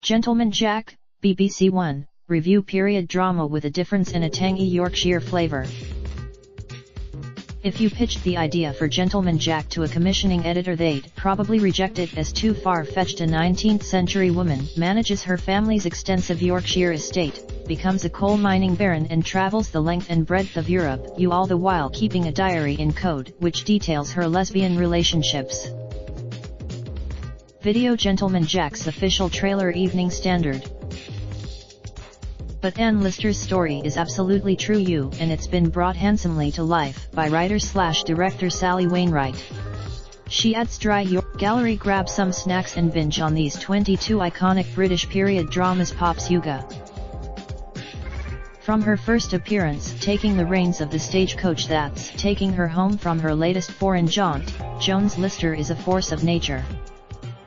Gentleman Jack, BBC1, review period drama with a difference in a tangy Yorkshire flavour. If you pitched the idea for Gentleman Jack to a commissioning editor, they'd probably reject it as too far-fetched. A 19th century woman manages her family's extensive Yorkshire estate, becomes a coal mining baron and travels the length and breadth of Europe, all the while keeping a diary in code which details her lesbian relationships. Video Gentleman Jack's official trailer Evening Standard. But Anne Lister's story is absolutely true, and it's been brought handsomely to life by writer/director Sally Wainwright. She adds dry York gallery. Grab some snacks and binge on these 22 iconic British period dramas. Pops Yuga. From her first appearance taking the reins of the stagecoach that's taking her home from her latest foreign jaunt, Jones Lister is a force of nature.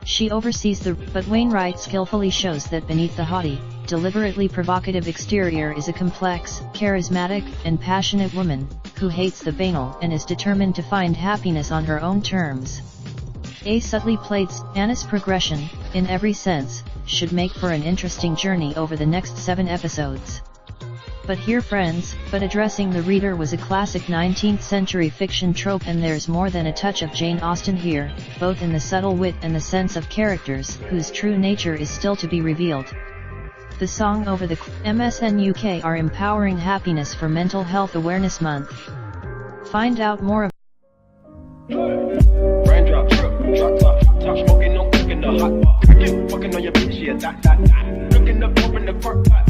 She oversees but Wainwright skillfully shows that beneath the haughty, deliberately provocative exterior is a complex, charismatic, and passionate woman, who hates the banal and is determined to find happiness on her own terms. A subtly played, Anna's progression, in every sense, should make for an interesting journey over the next 7 episodes. But here friends, addressing the reader was a classic 19th century fiction trope, and there's more than a touch of Jane Austen here, both in the subtle wit and the sense of characters whose true nature is still to be revealed. The song over the MSN UK are empowering happiness for Mental Health Awareness Month. Find out more of Raindrop, drop top, top smoking, no cooking the hot pot. Fucking on your bitch, yeah, that. Looking up, open the park pot.